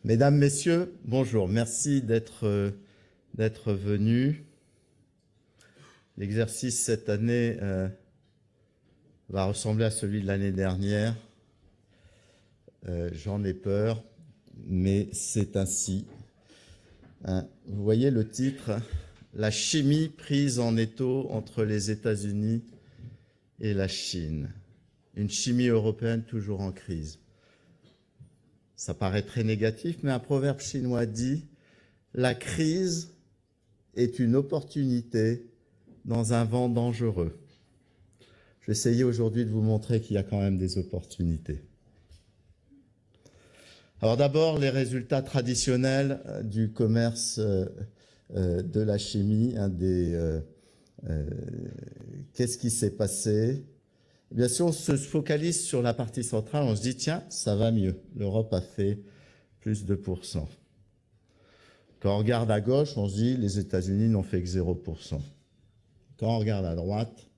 Mesdames, Messieurs, bonjour. Merci d'être venus. L'exercice cette année va ressembler à celui de l'année dernière. J'en ai peur, mais c'est ainsi. Vous voyez le titre, La chimie prise en étau entre les États-Unis et la Chine. Une chimie européenne toujours en crise. Ça paraît très négatif, mais un proverbe chinois dit « La crise est une opportunité dans un vent dangereux ». Je vais essayer aujourd'hui de vous montrer qu'il y a quand même des opportunités. Alors d'abord, les résultats traditionnels du commerce de la chimie. Qu'est-ce qui s'est passé ? Eh bien, si on se focalise sur la partie centrale, on se dit, tiens, ça va mieux. L'Europe a fait plus de %. Quand on regarde à gauche, on se dit, les États-Unis n'ont fait que 0%. Quand on regarde à droite,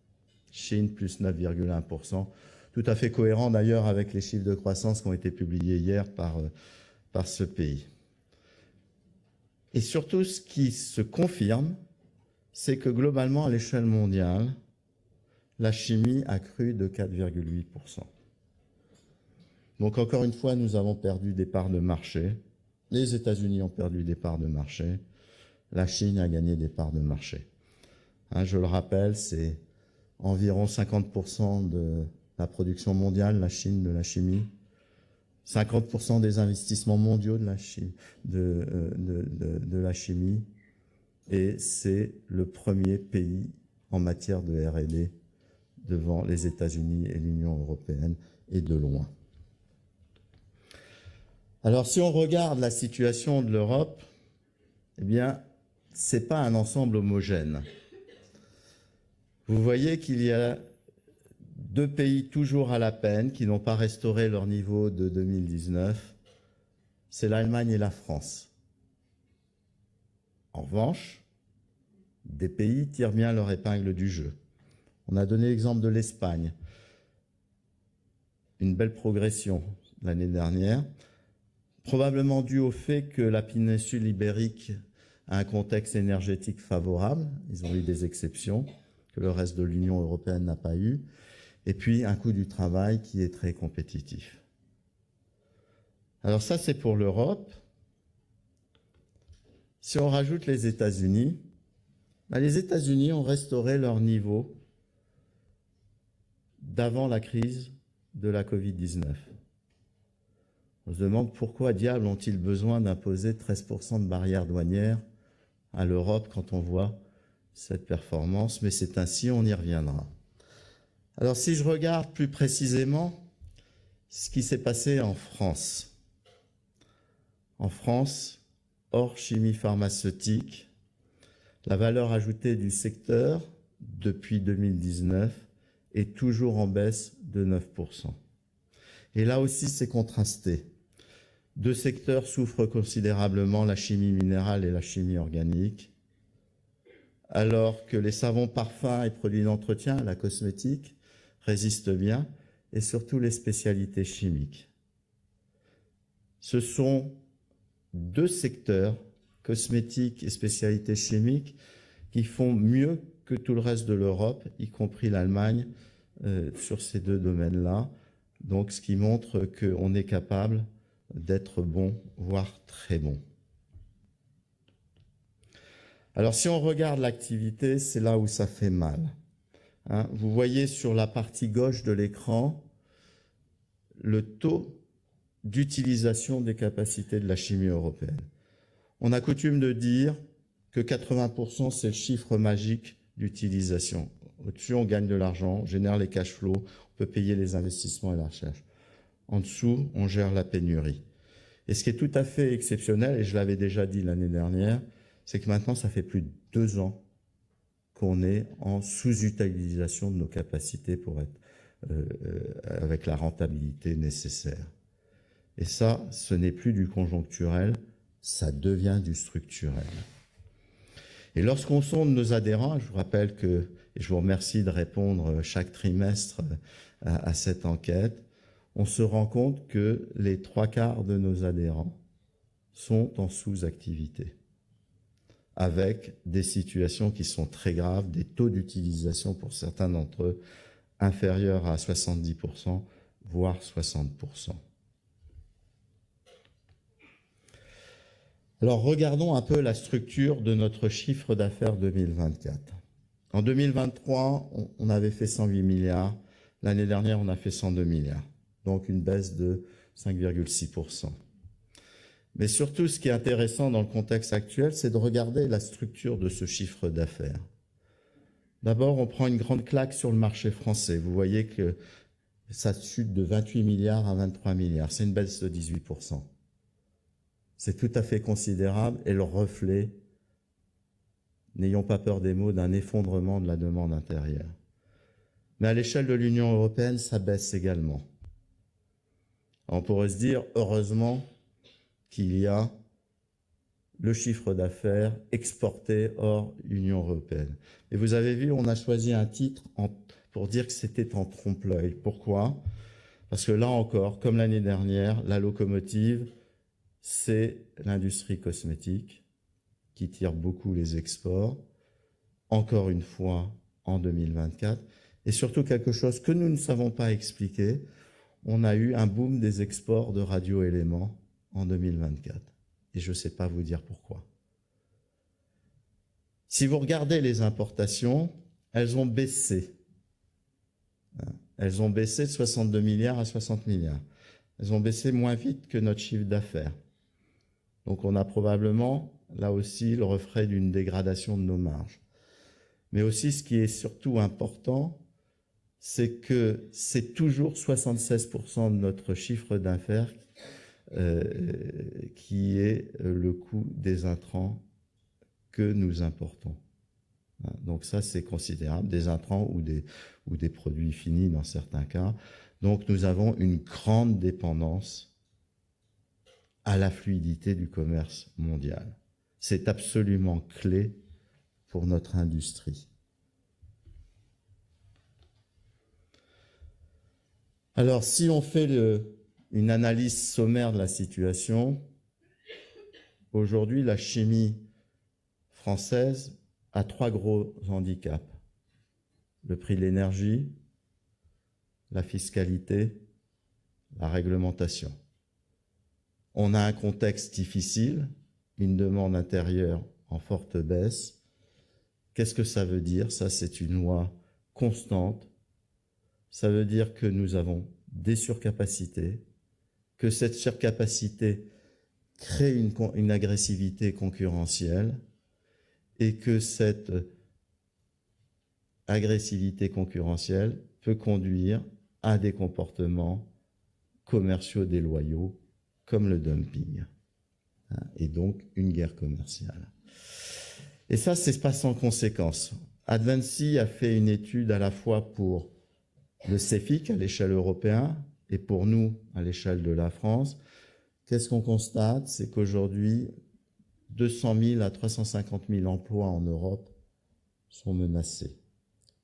Chine plus 9,1%. Tout à fait cohérent d'ailleurs avec les chiffres de croissance qui ont été publiés hier par ce pays. Et surtout, ce qui se confirme, c'est que globalement, à l'échelle mondiale, la chimie a cru de 4,8%. Donc encore une fois, nous avons perdu des parts de marché. Les États-Unis ont perdu des parts de marché. La Chine a gagné des parts de marché. Je le rappelle, c'est environ 50% de la production mondiale, la Chine, de la chimie. 50% des investissements mondiaux de la chimie. Et c'est le premier pays en matière de R&D devant les États-Unis et l'Union européenne, et de loin. Alors, si on regarde la situation de l'Europe, eh bien, ce n'est pas un ensemble homogène. Vous voyez qu'il y a deux pays toujours à la peine qui n'ont pas restauré leur niveau de 2019, c'est l'Allemagne et la France. En revanche, des pays tirent bien leur épingle du jeu. On a donné l'exemple de l'Espagne. Une belle progression l'année dernière, probablement due au fait que la péninsule ibérique a un contexte énergétique favorable. Ils ont eu des exceptions que le reste de l'Union européenne n'a pas eu. Et puis un coût du travail qui est très compétitif. Alors ça, c'est pour l'Europe. Si on rajoute les États-Unis, les États-Unis ont restauré leur niveau d'avant la crise de la Covid-19. On se demande pourquoi diable ont-ils besoin d'imposer 13% de barrières douanières à l'Europe quand on voit cette performance, mais c'est ainsi, on y reviendra. Alors si je regarde plus précisément ce qui s'est passé en France. En France, hors chimie pharmaceutique, la valeur ajoutée du secteur depuis 2019 est toujours en baisse de 9%. Et là aussi, c'est contrasté. Deux secteurs souffrent considérablement, la chimie minérale et la chimie organique, alors que les savons, parfums et produits d'entretien, la cosmétique, résistent bien, et surtout les spécialités chimiques. Ce sont deux secteurs, cosmétiques et spécialités chimiques, qui font mieux que tout le reste de l'Europe, y compris l'Allemagne, sur ces deux domaines-là. Donc, ce qui montre qu'on est capable d'être bon, voire très bon. Alors, si on regarde l'activité, c'est là où ça fait mal. Vous voyez sur la partie gauche de l'écran le taux d'utilisation des capacités de la chimie européenne. On a coutume de dire que 80%, c'est le chiffre magique d'utilisation. Au-dessus, on gagne de l'argent, on génère les cash flows, on peut payer les investissements et la recherche. En dessous, on gère la pénurie. Et ce qui est tout à fait exceptionnel, et je l'avais déjà dit l'année dernière, c'est que maintenant, ça fait plus de 2 ans qu'on est en sous-utilisation de nos capacités pour être avec la rentabilité nécessaire. Et ça, ce n'est plus du conjoncturel, ça devient du structurel. Et lorsqu'on sonde nos adhérents, je vous rappelle que, et je vous remercie de répondre chaque trimestre à cette enquête, on se rend compte que les 3/4 de nos adhérents sont en sous-activité, avec des situations qui sont très graves, des taux d'utilisation pour certains d'entre eux inférieurs à 70%, voire 60%. Alors regardons un peu la structure de notre chiffre d'affaires 2024. En 2023, on avait fait 108 milliards. L'année dernière, on a fait 102 milliards. Donc une baisse de 5,6%. Mais surtout, ce qui est intéressant dans le contexte actuel, c'est de regarder la structure de ce chiffre d'affaires. D'abord, on prend une grande claque sur le marché français. Vous voyez que ça chute de 28 milliards à 23 milliards. C'est une baisse de 18%. C'est tout à fait considérable et le reflet, n'ayons pas peur des mots, d'un effondrement de la demande intérieure. Mais à l'échelle de l'Union européenne, ça baisse également. On pourrait se dire, heureusement, qu'il y a le chiffre d'affaires exporté hors Union européenne. Et vous avez vu, on a choisi un titre pour dire que c'était en trompe-l'œil. Pourquoi? Parce que là encore, comme l'année dernière, la locomotive, c'est l'industrie cosmétique qui tire beaucoup les exports, encore une fois en 2024. Et surtout quelque chose que nous ne savons pas expliquer, on a eu un boom des exports de radioéléments en 2024. Et je ne sais pas vous dire pourquoi. Si vous regardez les importations, elles ont baissé. Elles ont baissé de 62 milliards à 60 milliards. Elles ont baissé moins vite que notre chiffre d'affaires. Donc on a probablement, là aussi, le reflet d'une dégradation de nos marges. Mais aussi, ce qui est surtout important, c'est que c'est toujours 76% de notre chiffre d'affaires qui est le coût des intrants que nous importons. Donc ça, c'est considérable, des intrants ou des produits finis dans certains cas. Donc nous avons une grande dépendance à la fluidité du commerce mondial. C'est absolument clé pour notre industrie. Alors, si on fait une analyse sommaire de la situation, aujourd'hui, la chimie française a 3 gros handicaps. Le prix de l'énergie, la fiscalité, la réglementation. On a un contexte difficile, une demande intérieure en forte baisse. Qu'est-ce que ça veut dire? Ça, c'est une loi constante. Ça veut dire que nous avons des surcapacités, que cette surcapacité crée une agressivité concurrentielle et que cette agressivité concurrentielle peut conduire à des comportements commerciaux déloyaux comme le dumping, et donc une guerre commerciale. Et ça, c'est pas sans conséquence. Advancy a fait une étude à la fois pour le CEFIC à l'échelle européenne et pour nous à l'échelle de la France. Qu'est-ce qu'on constate? C'est qu'aujourd'hui, 200 000 à 350 000 emplois en Europe sont menacés,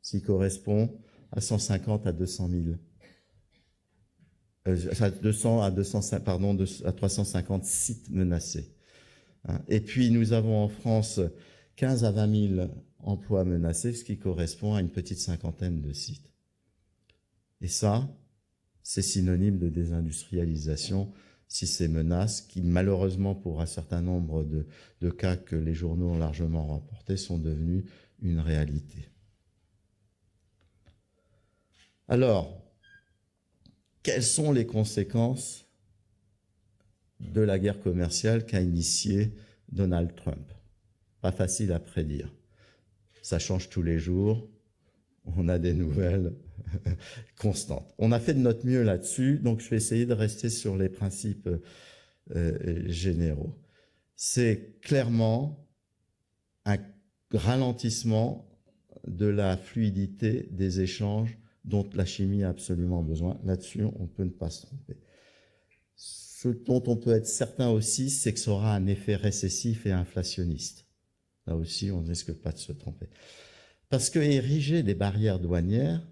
ce qui correspond à 150 à 200 000. À 350 sites menacés. Et puis nous avons en France 15 à 20 000 emplois menacés, ce qui correspond à une petite cinquantaine de sites. Et ça, c'est synonyme de désindustrialisation si ces menaces, qui malheureusement pour un certain nombre de cas que les journaux ont largement rapportés, sont devenues une réalité. Alors, quelles sont les conséquences de la guerre commerciale qu'a initiée Donald Trump? Pas facile à prédire. Ça change tous les jours. On a des nouvelles constantes. On a fait de notre mieux là-dessus, donc je vais essayer de rester sur les principes généraux. C'est clairement un ralentissement de la fluidité des échanges dont la chimie a absolument besoin. Là-dessus, on peut ne pas se tromper. Ce dont on peut être certain aussi, c'est que ça aura un effet récessif et inflationniste. Là aussi, on ne risque pas de se tromper. Parce que ériger des barrières douanières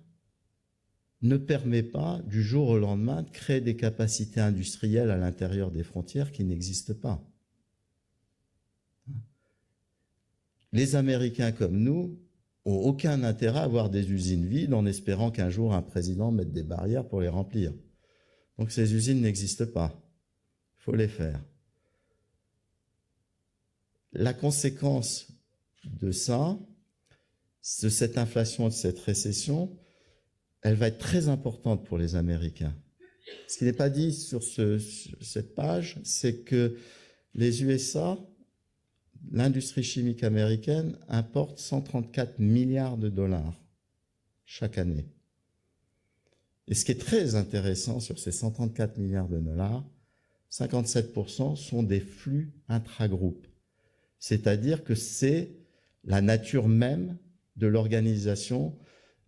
ne permet pas, du jour au lendemain, de créer des capacités industrielles à l'intérieur des frontières qui n'existent pas. les Américains comme nous n'ont aucun intérêt à avoir des usines vides en espérant qu'un jour un président mette des barrières pour les remplir. Donc ces usines n'existent pas. Il faut les faire. La conséquence de ça, de cette inflation, de cette récession, elle va être très importante pour les Américains. Ce qui n'est pas dit sur cette page, c'est que les USA, l'industrie chimique américaine, importe 134 milliards de dollars chaque année. Et ce qui est très intéressant sur ces 134 milliards de dollars, 57% sont des flux intragroupes. C'est-à-dire que c'est la nature même de l'organisation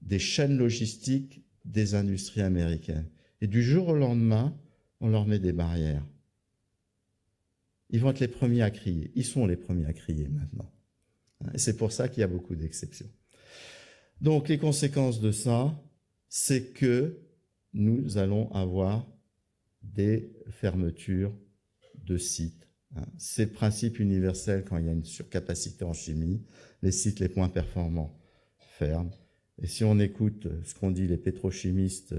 des chaînes logistiques des industries américaines. Et du jour au lendemain, on leur met des barrières. Ils vont être les premiers à crier. Ils sont les premiers à crier maintenant. Et c'est pour ça qu'il y a beaucoup d'exceptions. Donc les conséquences de ça, c'est que nous allons avoir des fermetures de sites. C'est le principe universel quand il y a une surcapacité en chimie. Les sites les moins performants ferment. Et si on écoute ce qu'ont dit les pétrochimistes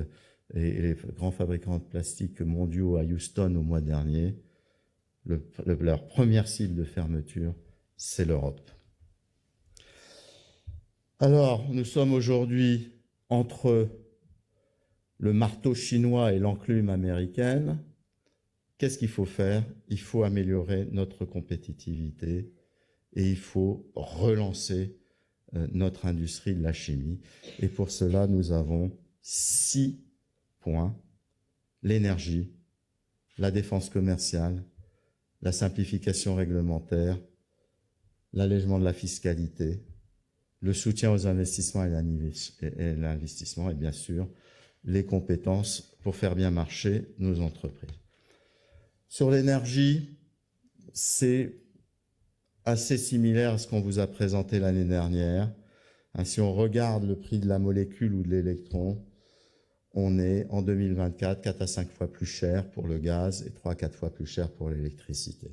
et les grands fabricants de plastique mondiaux à Houston au mois dernier, leur première cible de fermeture, c'est l'Europe. Alors, nous sommes aujourd'hui entre le marteau chinois et l'enclume américaine. Qu'est-ce qu'il faut faire? Il faut améliorer notre compétitivité et il faut relancer notre industrie de la chimie. Et pour cela, nous avons 6 points. L'énergie, la défense commerciale, la simplification réglementaire, l'allègement de la fiscalité, le soutien aux investissements et l'investissement, et bien sûr, les compétences pour faire bien marcher nos entreprises. Sur l'énergie, c'est assez similaire à ce qu'on vous a présenté l'année dernière. Si on regarde le prix de la molécule ou de l'électron, on est en 2024 4 à 5 fois plus cher pour le gaz et 3 à 4 fois plus cher pour l'électricité.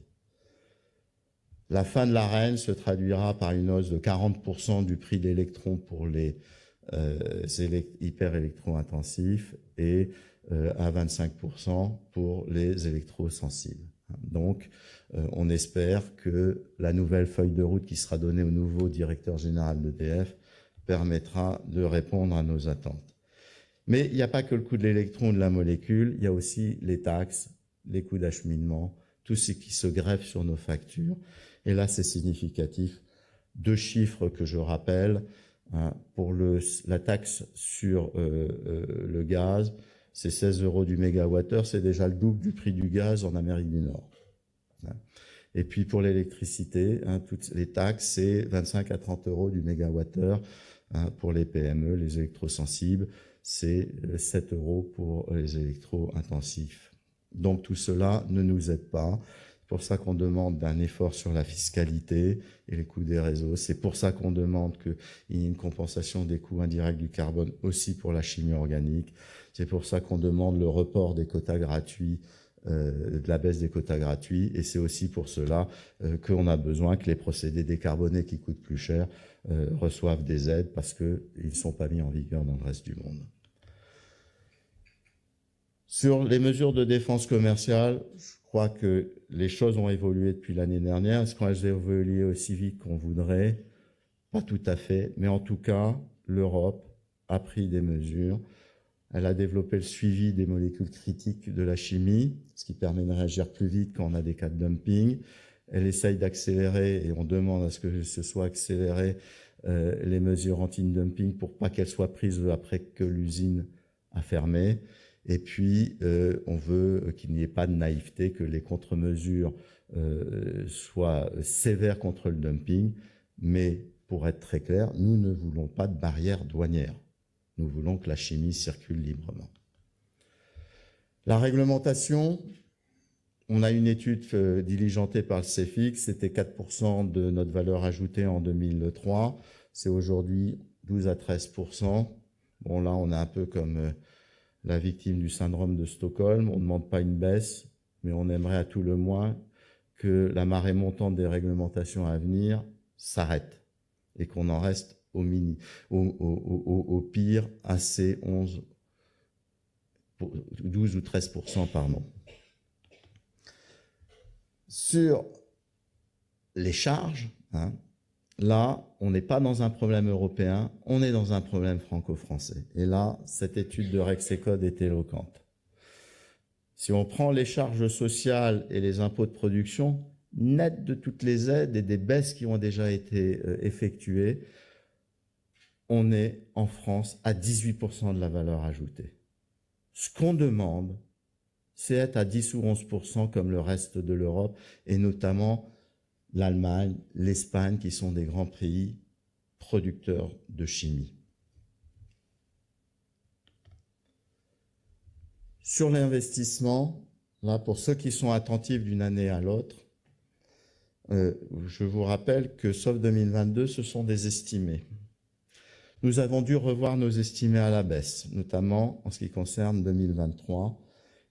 La fin de l'ARENH se traduira par une hausse de 40% du prix de l'électron pour les hyper-électro-intensifs et à 25% pour les électrosensibles. Donc, on espère que la nouvelle feuille de route qui sera donnée au nouveau directeur général d'EDF permettra de répondre à nos attentes. Mais il n'y a pas que le coût de l'électron ou de la molécule, il y a aussi les taxes, les coûts d'acheminement, tout ce qui se greffe sur nos factures. Et là, c'est significatif. 2 chiffres que je rappelle. Pour la taxe sur le gaz, c'est 16 € du mégawattheure, c'est déjà le double du prix du gaz en Amérique du Nord. Et puis pour l'électricité, toutes les taxes, c'est 25 à 30 € du mégawattheure pour les PME, les électrosensibles, c'est 7 € pour les électro-intensifs. Donc tout cela ne nous aide pas. C'est pour ça qu'on demande un effort sur la fiscalité et les coûts des réseaux. C'est pour ça qu'on demande qu'il y ait une compensation des coûts indirects du carbone aussi pour la chimie organique. C'est pour ça qu'on demande le report des quotas gratuits, de la baisse des quotas gratuits. Et c'est aussi pour cela qu'on a besoin que les procédés décarbonés qui coûtent plus cher reçoivent des aides parce qu'ils ne sont pas mis en vigueur dans le reste du monde. Sur les mesures de défense commerciale, je crois que les choses ont évolué depuis l'année dernière. Est-ce qu'elles ont évolué aussi vite qu'on voudrait? Pas tout à fait, mais en tout cas, l'Europe a pris des mesures. Elle a développé le suivi des molécules critiques de la chimie, ce qui permet de réagir plus vite quand on a des cas de dumping. Elle essaye d'accélérer, et on demande à ce que ce soit accéléré, les mesures anti-dumping pour pas qu'elles soient prises après que l'usine a fermé. Et puis, on veut qu'il n'y ait pas de naïveté, que les contre-mesures soient sévères contre le dumping. Mais pour être très clair, nous ne voulons pas de barrières douanières. Nous voulons que la chimie circule librement. La réglementation, on a une étude diligentée par le CEFIC, c'était 4% de notre valeur ajoutée en 2003. C'est aujourd'hui 12 à 13%. Bon, là, on est un peu comme la victime du syndrome de Stockholm. On ne demande pas une baisse, mais on aimerait à tout le moins que la marée montante des réglementations à venir s'arrête. et qu'on en reste au pire à ces 12 ou 13%, pardon. Sur les charges, là, on n'est pas dans un problème européen, on est dans un problème franco-français. Et là, cette étude de Rexecode est éloquente. Si on prend les charges sociales et les impôts de production, net de toutes les aides et des baisses qui ont déjà été effectuées, on est en France à 18% de la valeur ajoutée. Ce qu'on demande, c'est être à 10 ou 11% comme le reste de l'Europe, et notamment l'Allemagne, l'Espagne, qui sont des grands pays producteurs de chimie. Sur l'investissement, là, pour ceux qui sont attentifs d'une année à l'autre, je vous rappelle que, sauf 2022, ce sont des estimés. Nous avons dû revoir nos estimés à la baisse, notamment en ce qui concerne 2023,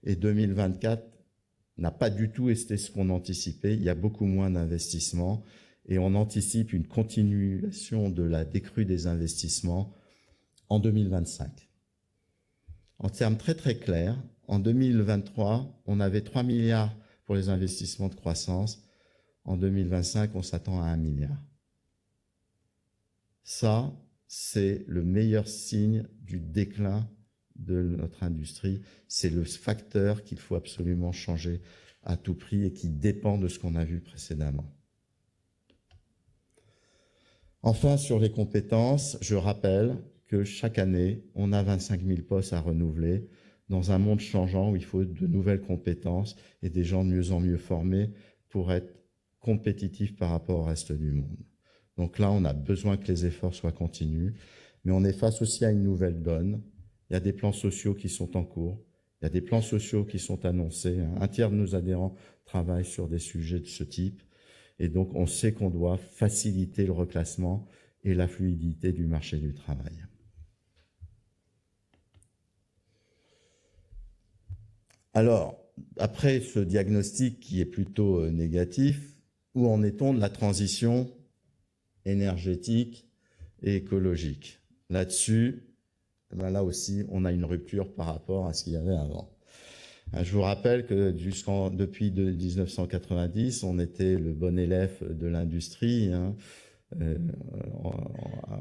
et 2024 n'a pas du tout été ce qu'on anticipait. Il y a beaucoup moins d'investissements et on anticipe une continuation de la décrue des investissements en 2025. En termes très très clairs, en 2023, on avait 3 milliards pour les investissements de croissance. En 2025, on s'attend à 1 milliard. Ça, c'est le meilleur signe du déclin de notre industrie. C'est le facteur qu'il faut absolument changer à tout prix et qui dépend de ce qu'on a vu précédemment. Enfin, sur les compétences, je rappelle que chaque année, on a 25 000 postes à renouveler dans un monde changeant où il faut de nouvelles compétences et des gens de mieux en mieux formés pour être compétitifs par rapport au reste du monde. Donc là, on a besoin que les efforts soient continus, mais on est face aussi à une nouvelle donne. Il y a des plans sociaux qui sont en cours, il y a des plans sociaux qui sont annoncés. Un tiers de nos adhérents travaillent sur des sujets de ce type, et donc on sait qu'on doit faciliter le reclassement et la fluidité du marché du travail. Alors, après ce diagnostic qui est plutôt négatif, où en est-on de la transition énergétique et écologique? Là-dessus, là aussi, on a une rupture par rapport à ce qu'il y avait avant. Je vous rappelle que depuis 1990, on était le bon élève de l'industrie.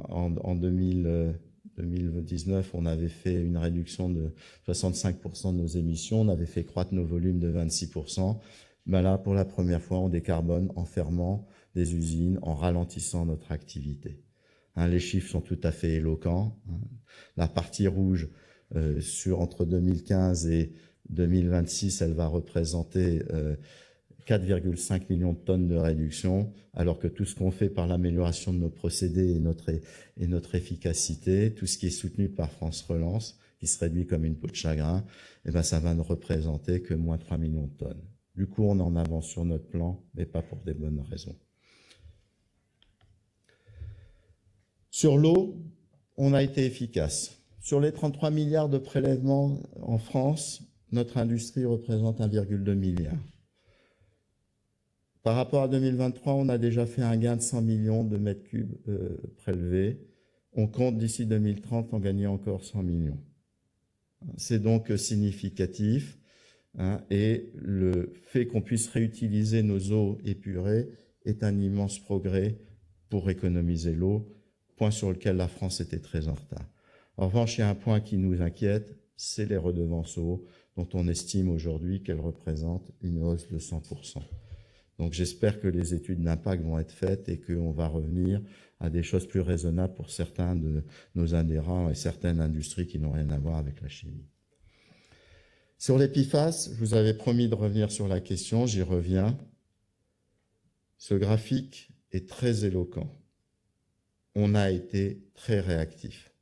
En 2019, on avait fait une réduction de 65% de nos émissions, on avait fait croître nos volumes de 26%. Là, pour la première fois, on décarbone en fermant des usines, en ralentissant notre activité. Les chiffres sont tout à fait éloquents. La partie rouge, entre 2015 et 2026, elle va représenter 4,5 millions de tonnes de réduction, alors que tout ce qu'on fait par l'amélioration de nos procédés et notre efficacité, tout ce qui est soutenu par France Relance, qui se réduit comme une peau de chagrin, ça va ne représenter que moins 3 millions de tonnes. Du coup, on en avance sur notre plan, mais pas pour des bonnes raisons. Sur l'eau, on a été efficace. Sur les 33 milliards de prélèvements en France, notre industrie représente 1,2 milliard. Par rapport à 2023, on a déjà fait un gain de 100 millions de mètres cubes prélevés. On compte d'ici 2030 en gagner encore 100 millions. C'est donc significatif. Et le fait qu'on puisse réutiliser nos eaux épurées est un immense progrès pour économiser l'eau, point sur lequel la France était très en retard. En revanche, il y a un point qui nous inquiète, c'est les redevances eau, dont on estime aujourd'hui qu'elles représentent une hausse de 100%. Donc j'espère que les études d'impact vont être faites et qu'on va revenir à des choses plus raisonnables pour certains de nos adhérents et certaines industries qui n'ont rien à voir avec la chimie. Sur les PFAS, je vous avais promis de revenir sur la question, j'y reviens. Ce graphique est très éloquent. On a été très réactifs.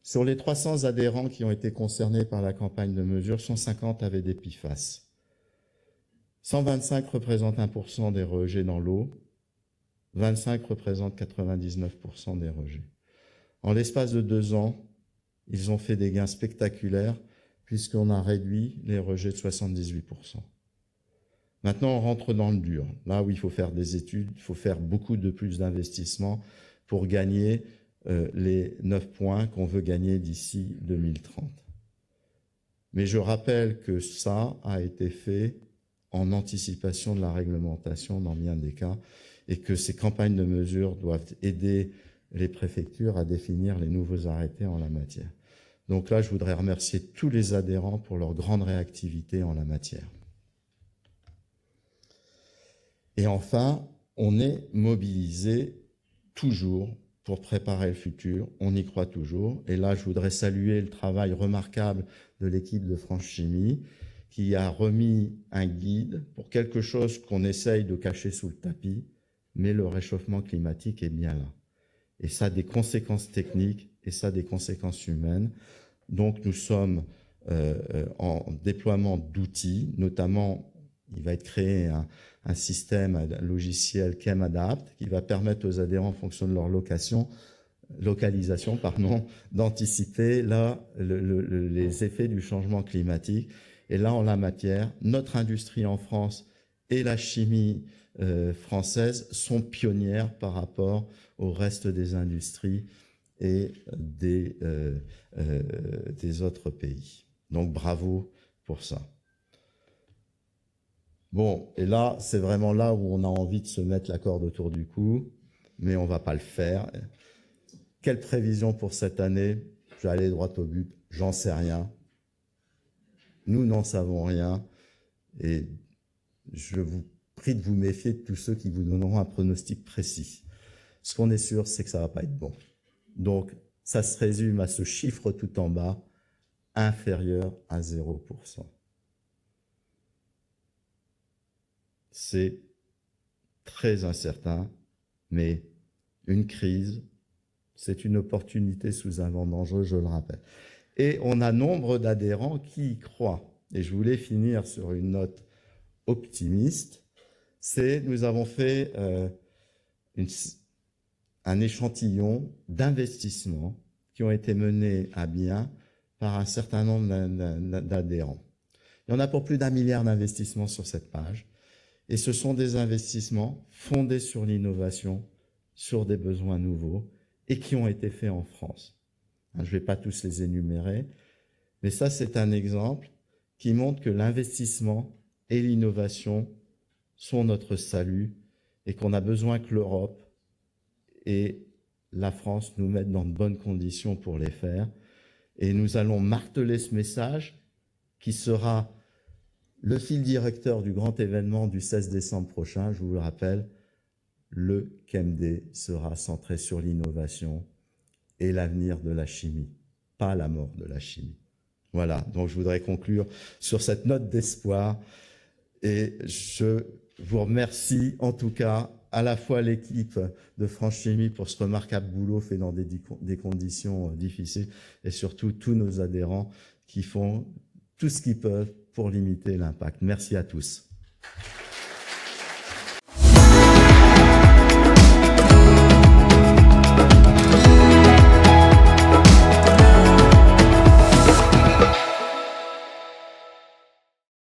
Sur les 300 adhérents qui ont été concernés par la campagne de mesure, 150 avaient des PFAS. 125 représentent 1% des rejets dans l'eau, 25 représentent 99% des rejets. En l'espace de 2 ans, ils ont fait des gains spectaculaires puisqu'on a réduit les rejets de 78%. Maintenant, on rentre dans le dur, là où il faut faire des études, il faut faire beaucoup de plus d'investissements pour gagner les 9 points qu'on veut gagner d'ici 2030. Mais je rappelle que ça a été fait en anticipation de la réglementation dans bien des cas et que ces campagnes de mesure doivent aider les préfectures à définir les nouveaux arrêtés en la matière. Donc là, je voudrais remercier tous les adhérents pour leur grande réactivité en la matière. Et enfin, on est mobilisé toujours pour préparer le futur, on y croit toujours. Et là, je voudrais saluer le travail remarquable de l'équipe de France Chimie qui a remis un guide pour quelque chose qu'on essaye de cacher sous le tapis, mais le réchauffement climatique est bien là. Et ça a des conséquences techniques et ça a des conséquences humaines. Donc nous sommes en déploiement d'outils, notamment il va être créé un système, un logiciel ChemAdapt qui va permettre aux adhérents en fonction de leur localisation, d'anticiper là les effets du changement climatique. Et là, en la matière, notre industrie en France et la chimie française sont pionnières par rapport au reste des industries et des autres pays. Donc bravo pour ça. Bon, et là, c'est vraiment là où on a envie de se mettre la corde autour du cou, mais on ne va pas le faire. Quelle prévision pour cette année? Je vais aller droit au but, j'en sais rien. Nous n'en savons rien et je vous prie de vous méfier de tous ceux qui vous donneront un pronostic précis. Ce qu'on est sûr, c'est que ça ne va pas être bon. Donc, ça se résume à ce chiffre tout en bas, inférieur à 0%. C'est très incertain, mais une crise, c'est une opportunité sous un vent dangereux, je le rappelle. Et on a nombre d'adhérents qui y croient. Et je voulais finir sur une note optimiste. Nous avons fait un échantillon d'investissements qui ont été menés à bien par un certain nombre d'adhérents. Il y en a pour plus d'1 milliard d'investissements sur cette page. Et ce sont des investissements fondés sur l'innovation, sur des besoins nouveaux et qui ont été faits en France. Je ne vais pas tous les énumérer, mais ça, c'est un exemple qui montre que l'investissement et l'innovation sont notre salut et qu'on a besoin que l'Europe et la France nous mettent dans de bonnes conditions pour les faire. Et nous allons marteler ce message qui sera le fil directeur du grand événement du 16 décembre prochain. Je vous le rappelle, le ChemD sera centré sur l'innovation et l'avenir de la chimie, pas la mort de la chimie. Voilà, donc je voudrais conclure sur cette note d'espoir et je vous remercie en tout cas à la fois l'équipe de France Chimie pour ce remarquable boulot fait dans des conditions difficiles et surtout tous nos adhérents qui font tout ce qu'ils peuvent pour limiter l'impact. Merci à tous.